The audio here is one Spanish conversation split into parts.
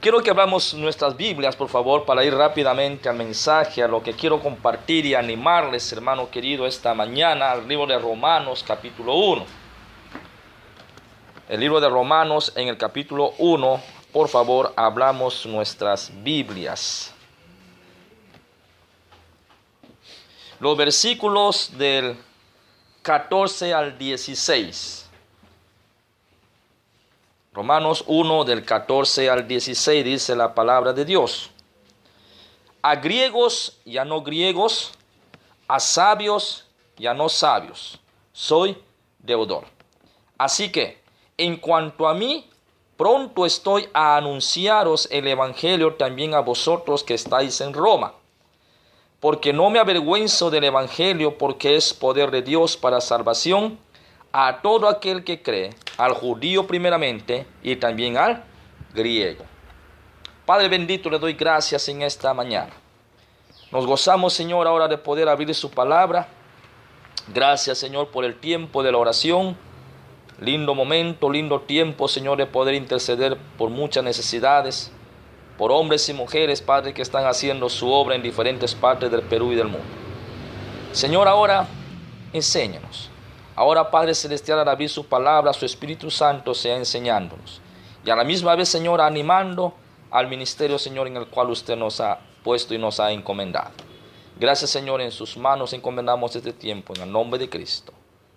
Quiero que abramos nuestras Biblias, por favor, para ir rápidamente al mensaje, a lo que quiero compartir y animarles, hermano querido, esta mañana, al libro de Romanos, capítulo 1. El libro de Romanos, en el capítulo 1, por favor, abramos nuestras Biblias. Los versículos del 14 al 16. Romanos 1 del 14 al 16 dice la palabra de Dios. A griegos y a no griegos, a sabios y a no sabios, soy deudor. Así que, en cuanto a mí, pronto estoy a anunciaros el evangelio también a vosotros que estáis en Roma. Porque no me avergüenzo del evangelio, porque es poder de Dios para salvación a todo aquel que cree, al judío primeramente y también al griego. Padre bendito, le doy gracias en esta mañana. Nos gozamos, Señor, ahora de poder abrir su palabra. Gracias, Señor, por el tiempo de la oración. Lindo momento, lindo tiempo, Señor, de poder interceder por muchas necesidades, por hombres y mujeres, Padre, que están haciendo su obra en diferentes partes del Perú y del mundo. Señor, ahora enséñanos. Ahora, Padre Celestial, al abrir su palabra, su Espíritu Santo sea enseñándonos. Y a la misma vez, Señor, animando al ministerio, Señor, en el cual usted nos ha puesto y nos ha encomendado. Gracias, Señor, en sus manos encomendamos este tiempo, en el nombre de Cristo.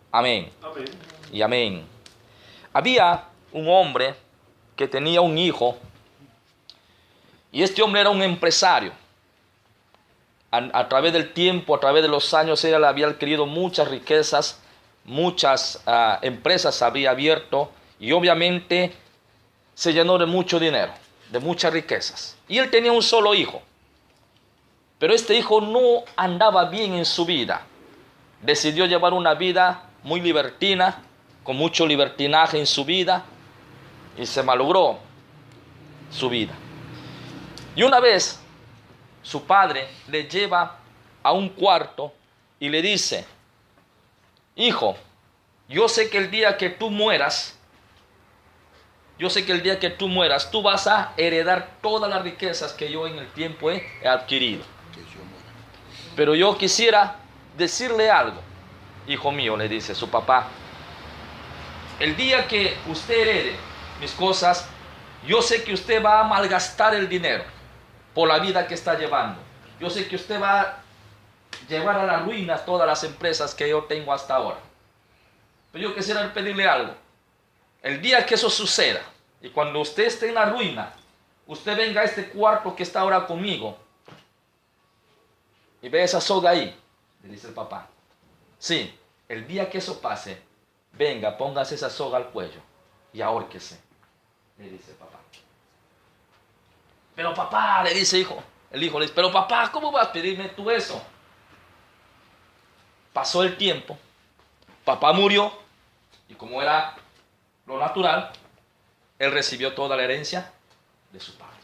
Amén. Amén. Y amén. Había un hombre que tenía un hijo, y este hombre era un empresario. A través del tiempo, a través de los años, él había adquirido muchas riquezas, muchas empresas había abierto, y obviamente se llenó de mucho dinero, de muchas riquezas. Y él tenía un solo hijo, pero este hijo no andaba bien en su vida. Decidió llevar una vida muy libertina, con mucho libertinaje en su vida, y se malogró su vida. Y una vez su padre le lleva a un cuarto y le dice: hijo, yo sé que el día que tú mueras, tú vas a heredar todas las riquezas que yo en el tiempo he adquirido. Pero yo quisiera decirle algo, hijo mío, le dice su papá. El día que usted herede mis cosas, yo sé que usted va a malgastar el dinero por la vida que está llevando. Yo sé que usted va a llevar a la ruina todas las empresas que yo tengo hasta ahora. Pero yo quisiera pedirle algo. El día que eso suceda, y cuando usted esté en la ruina, usted venga a este cuarto que está ahora conmigo y ve esa soga ahí, le dice el papá. Sí, el día que eso pase, venga, póngase esa soga al cuello y ahórquese, le dice el papá. Pero papá, le dice el hijo le dice, pero papá, ¿cómo vas a pedirme tú eso? Pasó el tiempo, papá murió, y como era lo natural, él recibió toda la herencia de su padre.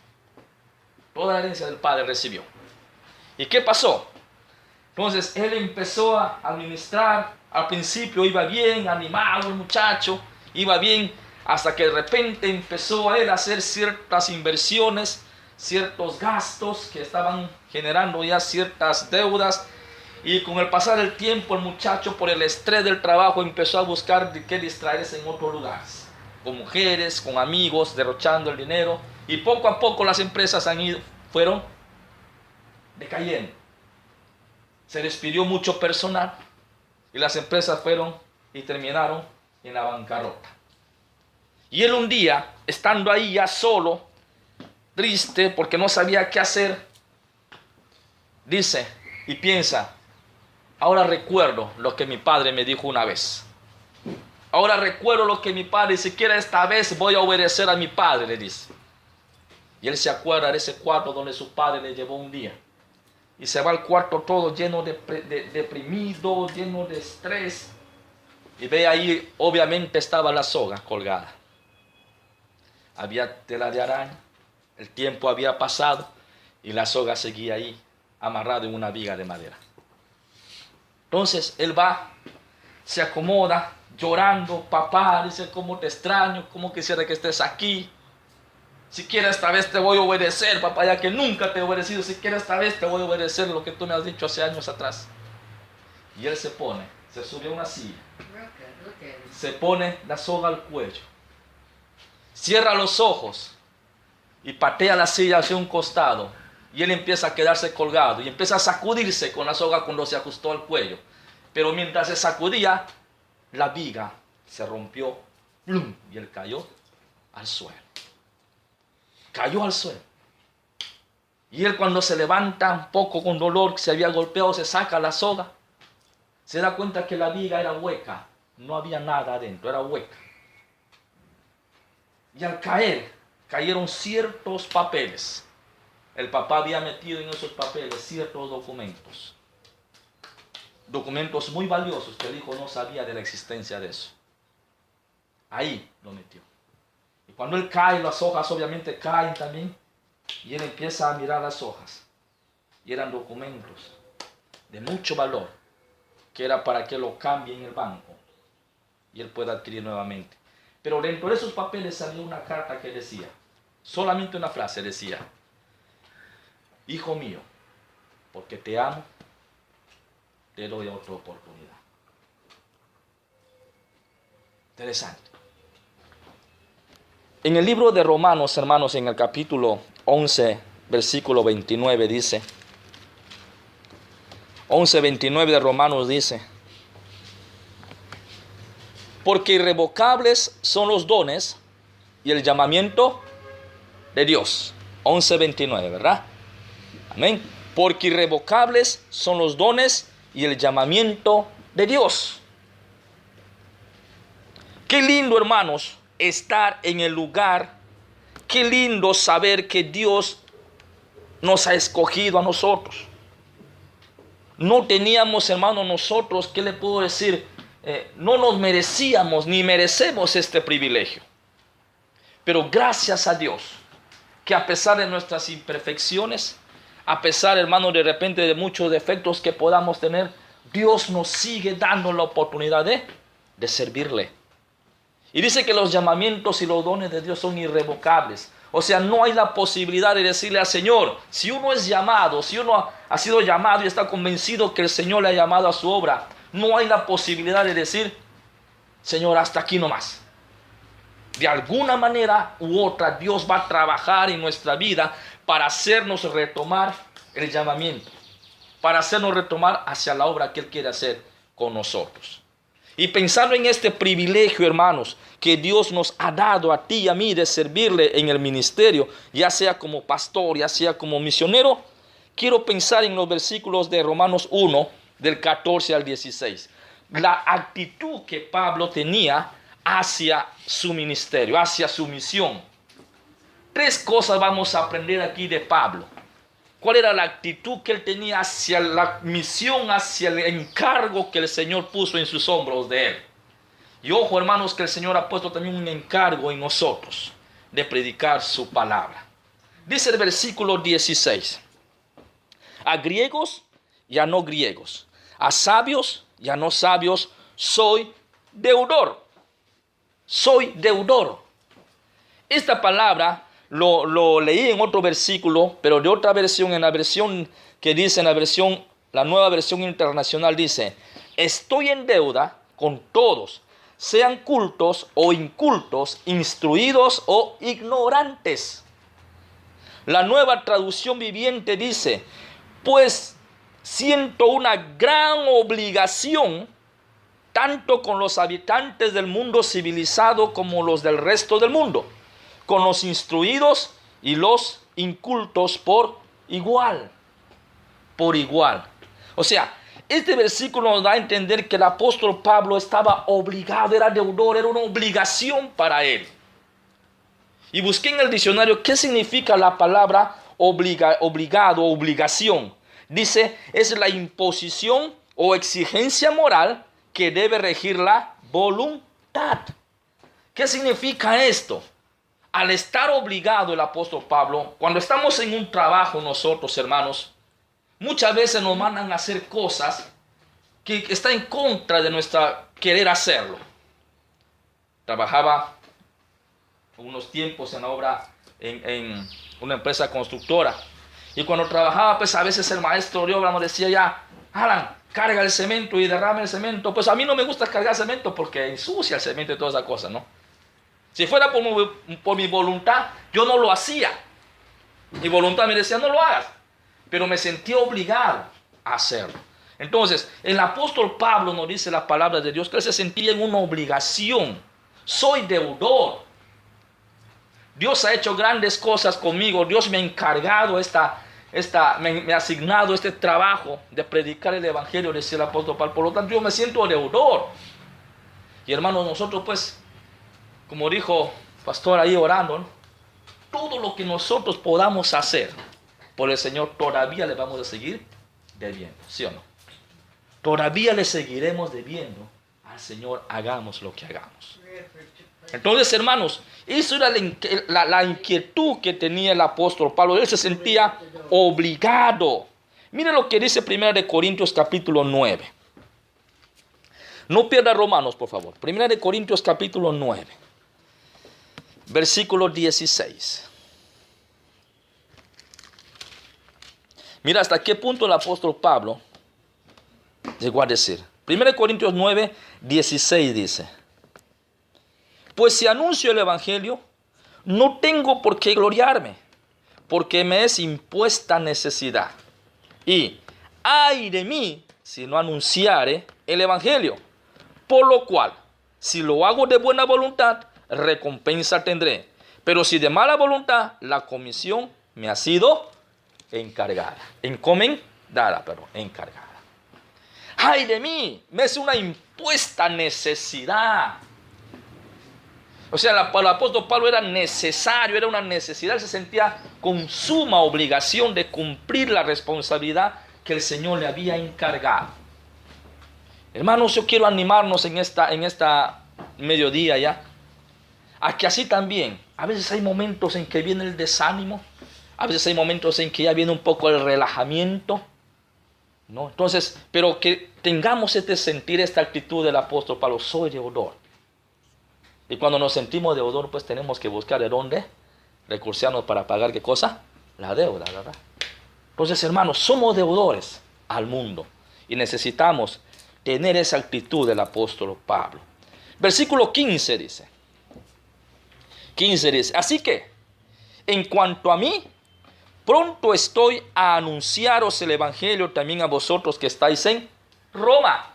Toda la herencia del padre recibió. ¿Y qué pasó? Entonces él empezó a administrar. Al principio iba bien, animado el muchacho, iba bien, hasta que de repente empezó a él a hacer ciertas inversiones, ciertos gastos que estaban generando ya ciertas deudas. Y con el pasar del tiempo, el muchacho, por el estrés del trabajo, empezó a buscar de qué distraerse en otros lugares, con mujeres, con amigos, derrochando el dinero. Y poco a poco las empresas fueron decayendo. Se despidió mucho personal y las empresas fueron y terminaron en la bancarrota. Y él un día, estando ahí ya solo, triste porque no sabía qué hacer, dice y piensa: ahora recuerdo lo que mi padre me dijo una vez. Ahora recuerdo lo que mi padre, siquiera esta vez voy a obedecer a mi padre, le dice. Y él se acuerda de ese cuarto donde su padre le llevó un día. Y se va al cuarto todo lleno de deprimido, lleno de estrés. Y ve ahí, obviamente estaba la soga colgada. Había tela de araña, el tiempo había pasado y la soga seguía ahí, amarrada en una viga de madera. Entonces él va, se acomoda, llorando: papá, dice, cómo te extraño, cómo quisiera que estés aquí. Si quieres esta vez te voy a obedecer, papá, ya que nunca te he obedecido. Si quieres esta vez te voy a obedecer lo que tú me has dicho hace años atrás. Y él se sube a una silla, se pone la soga al cuello, cierra los ojos y patea la silla hacia un costado. Y él empieza a quedarse colgado y empieza a sacudirse con la soga cuando se ajustó al cuello. Pero mientras se sacudía, la viga se rompió, ¡plum!, y él cayó al suelo. Cayó al suelo. Y él, cuando se levanta un poco con dolor, que se había golpeado, se saca la soga, se da cuenta que la viga era hueca, no había nada adentro, era hueca. Y al caer, cayeron ciertos papeles. El papá había metido en esos papeles ciertos documentos. Documentos muy valiosos que el hijo no sabía de la existencia de eso. Ahí lo metió. Y cuando él cae, las hojas obviamente caen también. Y él empieza a mirar las hojas. Y eran documentos de mucho valor, que era para que lo cambie en el banco y él pueda adquirir nuevamente. Pero dentro de esos papeles salió una carta que decía, solamente una frase decía: hijo mío, porque te amo, te doy otra oportunidad. Interesante. En el libro de Romanos, hermanos, en el capítulo 11, versículo 29 dice, 11:29 de Romanos dice: porque irrevocables son los dones y el llamamiento de Dios. 11:29, ¿verdad? Amén. Porque irrevocables son los dones y el llamamiento de Dios. Qué lindo, hermanos, estar en el lugar. Qué lindo saber que Dios nos ha escogido a nosotros. No teníamos, hermanos, nosotros, ¿qué le puedo decir? No nos merecíamos ni merecemos este privilegio. Pero gracias a Dios, que a pesar de nuestras imperfecciones, a pesar, hermanos, de repente de muchos defectos que podamos tener, Dios nos sigue dando la oportunidad de servirle. Y dice que los llamamientos y los dones de Dios son irrevocables. O sea, no hay la posibilidad de decirle al Señor, si uno es llamado, si uno ha sido llamado y está convencido que el Señor le ha llamado a su obra, no hay la posibilidad de decir, Señor, hasta aquí nomás. De alguna manera u otra, Dios va a trabajar en nuestra vida para hacernos retomar el llamamiento, para hacernos retomar hacia la obra que Él quiere hacer con nosotros. Y pensando en este privilegio, hermanos, que Dios nos ha dado a ti y a mí de servirle en el ministerio, ya sea como pastor, ya sea como misionero, quiero pensar en los versículos de Romanos 1, del 14 al 16. La actitud que Pablo tenía hacia su ministerio, hacia su misión. 3 cosas vamos a aprender aquí de Pablo. ¿Cuál era la actitud que él tenía hacia la misión, hacia el encargo que el Señor puso en sus hombros de él? Y ojo, hermanos, que el Señor ha puesto también un encargo en nosotros de predicar su palabra. Dice el versículo 16: a griegos y a no griegos, a sabios y a no sabios, soy deudor. Soy deudor. Esta palabra lo leí en otro versículo, pero de otra versión, en la versión que dice, en la nueva versión internacional dice: estoy en deuda con todos, sean cultos o incultos, instruidos o ignorantes. La nueva traducción viviente dice: pues siento una gran obligación tanto con los habitantes del mundo civilizado como los del resto del mundo, con los instruidos y los incultos por igual. Por igual. O sea, este versículo nos da a entender que el apóstol Pablo estaba obligado, era deudor, era una obligación para él. Y busqué en el diccionario qué significa la palabra obligado o obligación. Dice, es la imposición o exigencia moral que debe regir la voluntad. ¿Qué significa esto? Al estar obligado el apóstol Pablo, cuando estamos en un trabajo nosotros, hermanos, muchas veces nos mandan a hacer cosas que están en contra de nuestra querer hacerlo. Trabajaba unos tiempos en la obra en una empresa constructora. Y cuando trabajaba, pues a veces el maestro de obra nos decía ya, Alan, carga el cemento y derrame el cemento. Pues a mí no me gusta cargar cemento porque ensucia el cemento y toda esa cosa, ¿no? Si fuera por mi voluntad, yo no lo hacía. Mi voluntad me decía, no lo hagas. Pero me sentía obligado a hacerlo. Entonces, el apóstol Pablo nos dice la palabra de Dios que él se sentía en una obligación. Soy deudor. Dios ha hecho grandes cosas conmigo. Dios me ha encargado me ha asignado este trabajo de predicar el evangelio, decía el apóstol Pablo. Por lo tanto, yo me siento deudor. Y hermanos, nosotros pues, como dijo el pastor ahí orando, ¿no? Todo lo que nosotros podamos hacer por el Señor, todavía le vamos a seguir debiendo, ¿sí o no? Todavía le seguiremos debiendo al Señor, hagamos lo que hagamos. Entonces, hermanos, eso era la inquietud que tenía el apóstol Pablo. Él se sentía obligado. Mire lo que dice 1 Corintios capítulo 9. No pierda Romanos, por favor. 1 Corintios capítulo 9. Versículo 16. Mira hasta qué punto el apóstol Pablo llegó a decir. 1 Corintios 9, 16 dice: pues si anuncio el evangelio, no tengo por qué gloriarme, porque me es impuesta necesidad. Y ay de mí si no anunciare el evangelio. Por lo cual, si lo hago de buena voluntad, recompensa tendré. Pero si de mala voluntad, la comisión me ha sido encargada. Encargada. Ay de mí, me es una impuesta necesidad. O sea, para el apóstol Pablo era necesario, era una necesidad. Él se sentía con suma obligación de cumplir la responsabilidad que el Señor le había encargado. Hermanos, yo quiero animarnos en esta mediodía ya, a que así también, a veces hay momentos en que viene el desánimo, a veces hay momentos en que ya viene un poco el relajamiento, ¿no? Entonces, pero que tengamos este sentir, esta actitud del apóstol Pablo: soy deudor. Y cuando nos sentimos deudor, pues tenemos que buscar de dónde recursearnos para pagar, ¿qué cosa? La deuda, ¿verdad? Entonces, hermanos, somos deudores al mundo y necesitamos tener esa actitud del apóstol Pablo. Versículo 15 dice: así que, en cuanto a mí, pronto estoy a anunciaros el evangelio también a vosotros que estáis en Roma.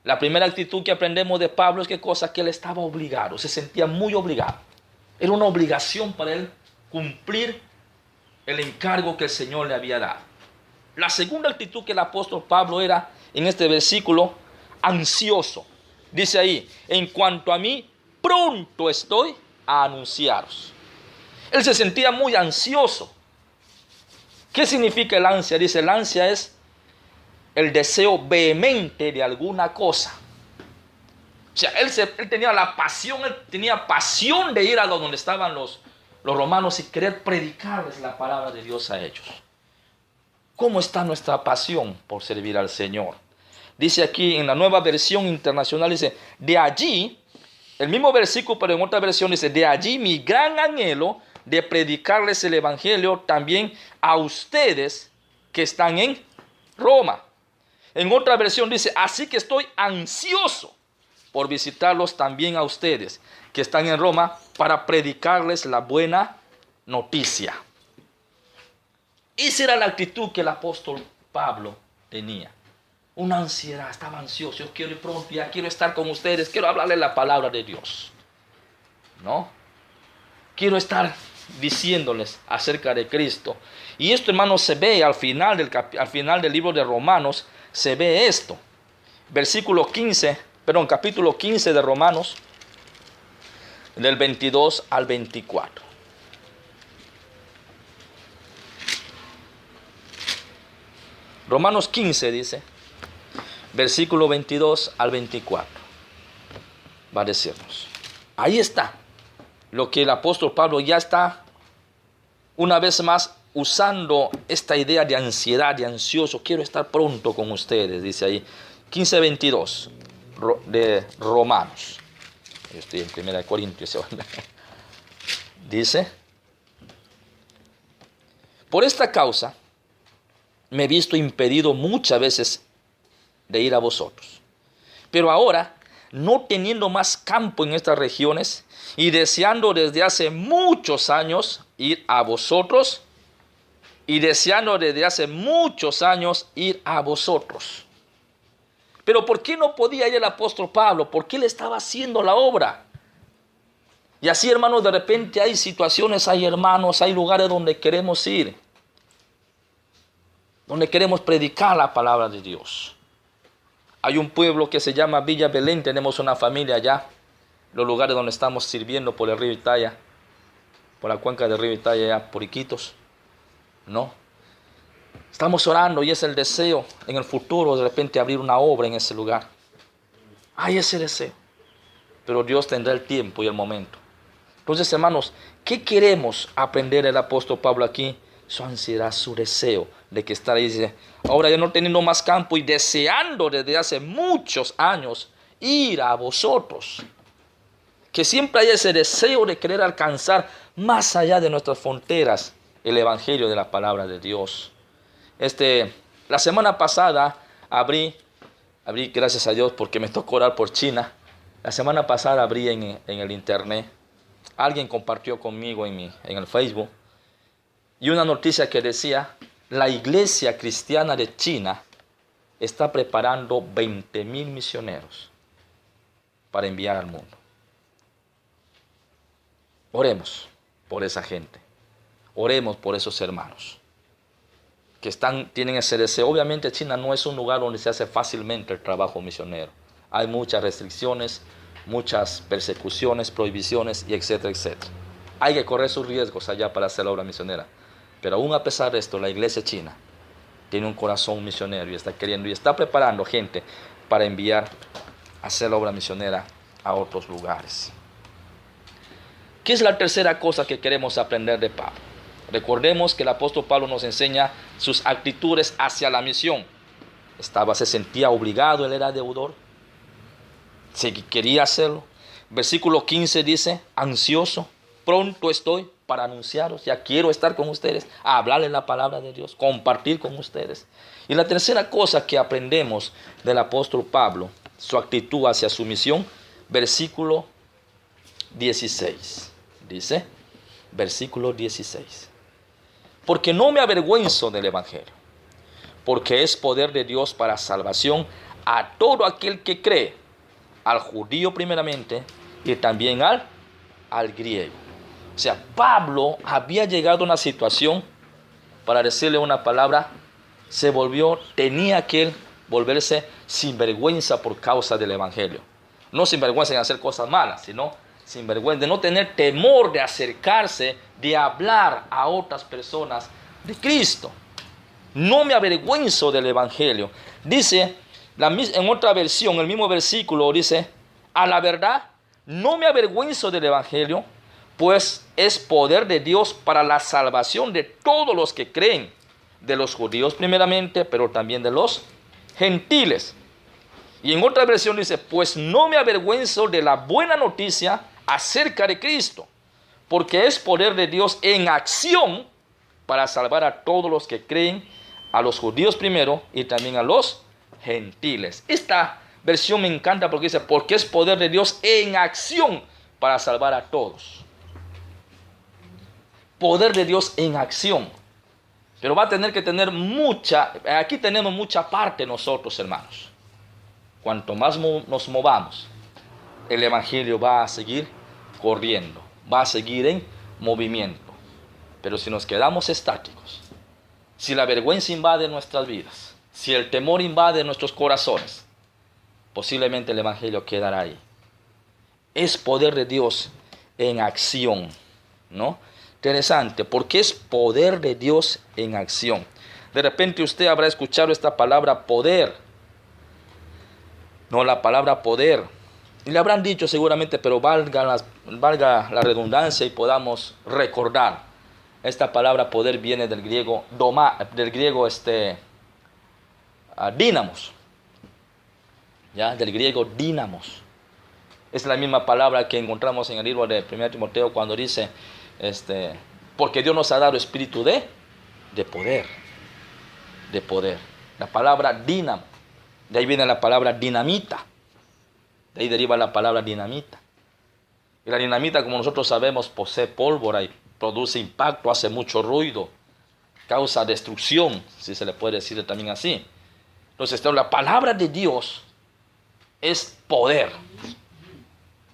La primera actitud que aprendemos de Pablo es que cosa que él estaba obligado, se sentía muy obligado. Era una obligación para él cumplir el encargo que el Señor le había dado. La segunda actitud que el apóstol Pablo era en este versículo: ansioso. Dice ahí: en cuanto a mí, pronto estoy a anunciaros. Él se sentía muy ansioso. ¿Qué significa el ansia? Dice, el ansia es el deseo vehemente de alguna cosa. O sea, él tenía la pasión, él tenía pasión de ir a donde estaban los romanos y querer predicarles la palabra de Dios a ellos. ¿Cómo está nuestra pasión por servir al Señor? Dice aquí en la Nueva Versión Internacional, dice, de allí, el mismo versículo, pero en otra versión dice, de allí mi gran anhelo de predicarles el evangelio también a ustedes que están en Roma. En otra versión dice, así que estoy ansioso por visitarlos también a ustedes que están en Roma para predicarles la buena noticia. Esa era la actitud que el apóstol Pablo tenía. Una ansiedad, estaba ansioso. Yo quiero ir pronto, ya quiero estar con ustedes, quiero hablarles la palabra de Dios. ¿No? Quiero estar diciéndoles acerca de Cristo. Y esto, hermanos, se ve al final del libro de Romanos, se ve esto. Capítulo 15 de Romanos, del 22 al 24. Romanos 15 dice, versículo 22 al 24. Va a decirnos. Ahí está lo que el apóstol Pablo ya está una vez más usando esta idea de ansiedad, de ansioso. Quiero estar pronto con ustedes, dice ahí. 15:22 de Romanos. Yo estoy en 1 Corintios. Dice, Por esta causa me he visto impedido muchas veces de ir a vosotros. Pero ahora, no teniendo más campo en estas regiones y deseando desde hace muchos años ir a vosotros, Pero ¿por qué no podía ir el apóstol Pablo? ¿Por qué él estaba haciendo la obra? Y así, hermanos, de repente hay situaciones, hay hermanos, hay lugares donde queremos ir, donde queremos predicar la palabra de Dios. Hay un pueblo que se llama Villa Belén, tenemos una familia allá, los lugares donde estamos sirviendo por el río Italia, por la cuenca del río Italia, allá por Iquitos, ¿no? Estamos orando y es el deseo en el futuro de repente abrir una obra en ese lugar. Hay ese deseo, pero Dios tendrá el tiempo y el momento. Entonces, hermanos, ¿qué queremos aprender del apóstol Pablo aquí? Su ansiedad, su deseo de que está ahí. Dice, ahora ya no teniendo más campo y deseando desde hace muchos años ir a vosotros. Que siempre hay ese deseo de querer alcanzar más allá de nuestras fronteras el evangelio de la palabra de Dios. La semana pasada abrí, gracias a Dios porque me tocó orar por China. La semana pasada abrí en el internet. Alguien compartió conmigo en el Facebook. Y una noticia que decía, la iglesia cristiana de China está preparando 20,000 misioneros para enviar al mundo. Oremos por esa gente. Oremos por esos hermanos que tienen ese deseo. Obviamente China no es un lugar donde se hace fácilmente el trabajo misionero. Hay muchas restricciones, muchas persecuciones, prohibiciones y etcétera, etcétera. Hay que correr sus riesgos allá para hacer la obra misionera. Pero aún a pesar de esto, la iglesia china tiene un corazón misionero y está queriendo y está preparando gente para enviar a hacer la obra misionera a otros lugares. ¿Qué es la tercera cosa que queremos aprender de Pablo? Recordemos que el apóstol Pablo nos enseña sus actitudes hacia la misión. Se sentía obligado, él era deudor. Quería hacerlo. Versículo 15 dice, ansioso, pronto estoy para anunciaros, ya quiero estar con ustedes, a hablarles la palabra de Dios, compartir con ustedes. Y la tercera cosa que aprendemos del apóstol Pablo, su actitud hacia su misión, versículo 16. Dice, versículo 16. Porque no me avergüenzo del evangelio, porque es poder de Dios para salvación a todo aquel que cree, al judío primeramente y también al griego. O sea, Pablo había llegado a una situación, para decirle una palabra, tenía que volverse sinvergüenza por causa del evangelio. No sinvergüenza en hacer cosas malas, sino sinvergüenza de no tener temor de acercarse, de hablar a otras personas de Cristo. No me avergüenzo del evangelio. Dice, en otra versión, el mismo versículo dice, a la verdad, no me avergüenzo del evangelio, pues es poder de Dios para la salvación de todos los que creen, de los judíos primeramente, pero también de los gentiles. Y en otra versión dice, pues no me avergüenzo de la buena noticia acerca de Cristo, porque es poder de Dios en acción para salvar a todos los que creen, a los judíos primero y también a los gentiles. Esta versión me encanta porque dice, porque es poder de Dios en acción para salvar a todos. Poder de Dios en acción. Pero va a tener que tener aquí tenemos mucha parte nosotros, hermanos. Cuanto más nos movamos, el evangelio va a seguir corriendo, va a seguir en movimiento. Pero si nos quedamos estáticos, si la vergüenza invade nuestras vidas, si el temor invade nuestros corazones, posiblemente el evangelio quedará ahí. Es poder de Dios en acción, ¿no? Interesante, porque es poder de Dios en acción. De repente usted habrá escuchado esta palabra poder. No, la palabra poder. Y le habrán dicho seguramente, pero valga la redundancia y podamos recordar. Esta palabra poder viene del griego dínamos. ¿Ya? Del griego dínamos. Es la misma palabra que encontramos en el libro de 1 Timoteo cuando dice, porque Dios nos ha dado espíritu de de poder. De poder. La palabra dínamo. De ahí viene la palabra dinamita. De ahí deriva la palabra dinamita. Y la dinamita, como nosotros sabemos, posee pólvora y produce impacto, hace mucho ruido, causa destrucción, si se le puede decir también así. Entonces, la palabra de Dios es poder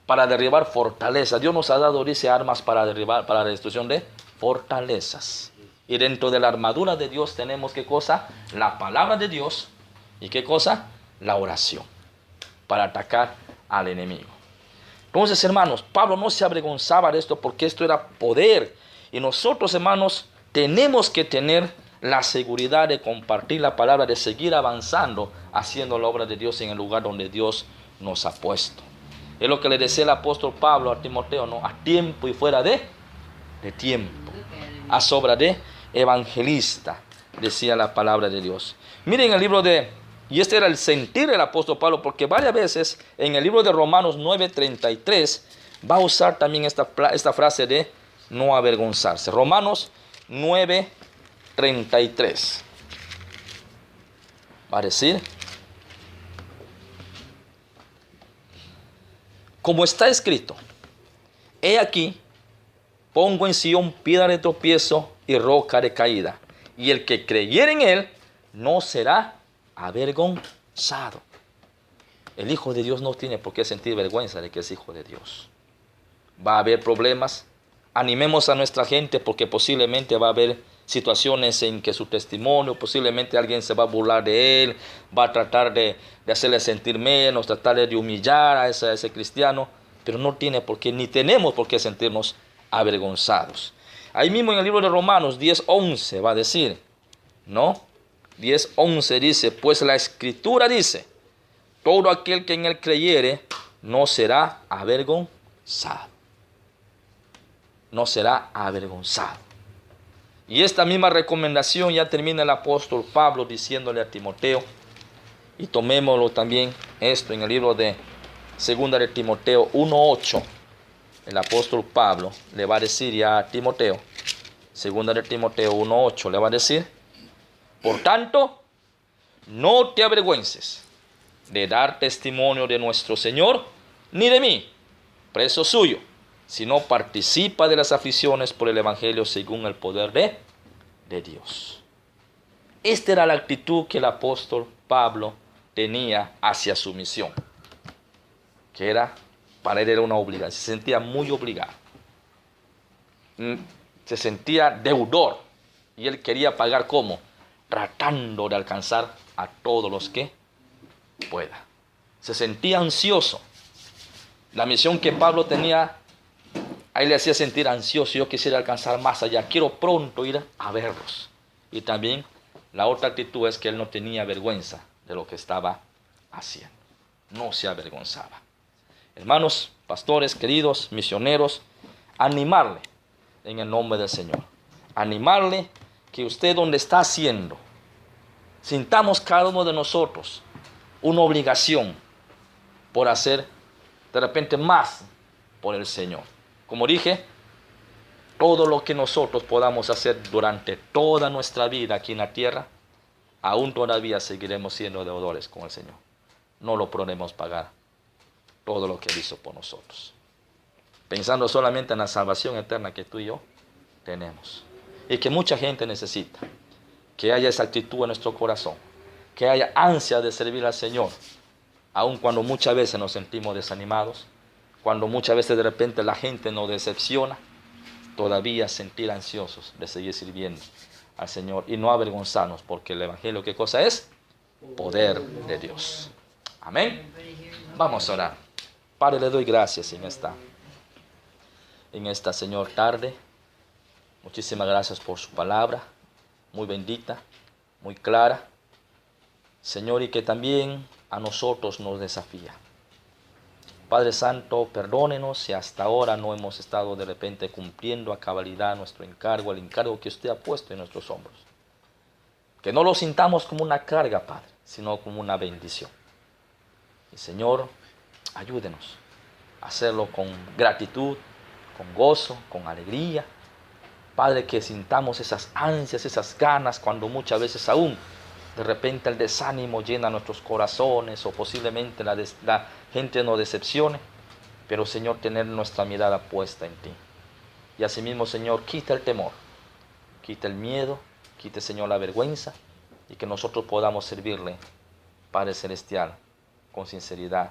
para derribar fortalezas. Dios nos ha dado, dice, armas para derribar, para la destrucción de fortalezas. Y dentro de la armadura de Dios tenemos, ¿qué cosa? La palabra de Dios. ¿Y qué cosa? La oración. Para atacar al enemigo. Entonces, hermanos, Pablo no se avergonzaba de esto porque esto era poder. Y nosotros, hermanos, tenemos que tener la seguridad de compartir la palabra, de seguir avanzando, haciendo la obra de Dios en el lugar donde Dios nos ha puesto. Es lo que le decía el apóstol Pablo a Timoteo, ¿no? A tiempo y fuera de tiempo. A sobra de evangelista, decía la palabra de Dios. Miren el libro y este era el sentir del apóstol Pablo, porque varias veces en el libro de Romanos 9:33 va a usar también esta frase de no avergonzarse. Romanos 9:33. Va a decir, como está escrito, he aquí, pongo en Sión piedra de tropiezo y roca de caída, y el que creyere en él no será avergonzado. El Hijo de Dios no tiene por qué sentir vergüenza de que es Hijo de Dios. Va a haber problemas. Animemos a nuestra gente porque posiblemente va a haber situaciones en que su testimonio, posiblemente alguien se va a burlar de él, va a tratar de hacerle sentir menos, tratar de humillar a ese cristiano, pero no tiene por qué, ni tenemos por qué sentirnos avergonzados. Ahí mismo en el libro de Romanos 10:11 va a decir, ¿no? 10:11 dice, pues la Escritura dice, todo aquel que en él creyere no será avergonzado. No será avergonzado. Y esta misma recomendación ya termina el apóstol Pablo diciéndole a Timoteo, y tomémoslo también esto en el libro de 2 de Timoteo 1:8. El apóstol Pablo le va a decir ya a Timoteo, 2 de Timoteo 1:8, le va a decir, por tanto, no te avergüences de dar testimonio de nuestro Señor, ni de mí, preso suyo, sino participa de las aflicciones por el Evangelio según el poder de Dios. Esta era la actitud que el apóstol Pablo tenía hacia su misión, que era, para él era una obligación, se sentía muy obligado, se sentía deudor, y él quería pagar ¿cómo? Tratando de alcanzar a todos los que pueda. Se sentía ansioso. La misión que Pablo tenía, a él le hacía sentir ansioso. Yo quisiera alcanzar más allá, quiero pronto ir a verlos. Y también la otra actitud es que él no tenía vergüenza de lo que estaba haciendo. No se avergonzaba. Hermanos, pastores, queridos, misioneros, animarle en el nombre del Señor. Animarle que usted donde está haciendo, sintamos cada uno de nosotros una obligación por hacer de repente más por el Señor. Como dije, todo lo que nosotros podamos hacer durante toda nuestra vida aquí en la tierra, aún todavía seguiremos siendo deudores con el Señor. No lo podemos pagar todo lo que Él hizo por nosotros. Pensando solamente en la salvación eterna que tú y yo tenemos. Y que mucha gente necesita. Que haya esa actitud en nuestro corazón. Que haya ansia de servir al Señor. Aun cuando muchas veces nos sentimos desanimados. Cuando muchas veces de repente la gente nos decepciona. Todavía sentir ansiosos de seguir sirviendo al Señor. Y no avergonzarnos. Porque el Evangelio, ¿qué cosa es? Poder de Dios. Amén. Vamos a orar. Padre, le doy gracias en esta, Señor, tarde. Muchísimas gracias por su palabra, muy bendita, muy clara, Señor, y que también a nosotros nos desafía. Padre Santo, perdónenos si hasta ahora no hemos estado de repente cumpliendo a cabalidad nuestro encargo, el encargo que usted ha puesto en nuestros hombros. Que no lo sintamos como una carga, Padre, sino como una bendición. Y Señor, ayúdenos a hacerlo con gratitud, con gozo, con alegría, Padre, que sintamos esas ansias, esas ganas, cuando muchas veces aún de repente el desánimo llena nuestros corazones o posiblemente la gente nos decepcione. Pero Señor, tener nuestra mirada puesta en ti. Y asimismo, Señor, quita el temor, quita el miedo, quite, Señor, la vergüenza, y que nosotros podamos servirle, Padre Celestial, con sinceridad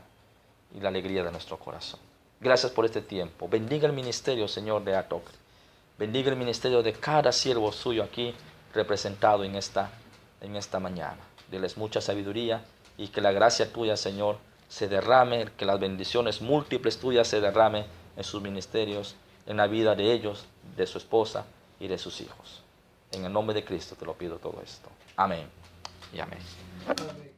y la alegría de nuestro corazón. Gracias por este tiempo. Bendiga el ministerio, Señor, de Atoc. Bendiga el ministerio de cada siervo suyo aquí representado en esta mañana. Diles mucha sabiduría y que la gracia tuya, Señor, se derrame, que las bendiciones múltiples tuyas se derrame en sus ministerios, en la vida de ellos, de su esposa y de sus hijos. En el nombre de Cristo te lo pido todo esto. Amén y amén. Amén.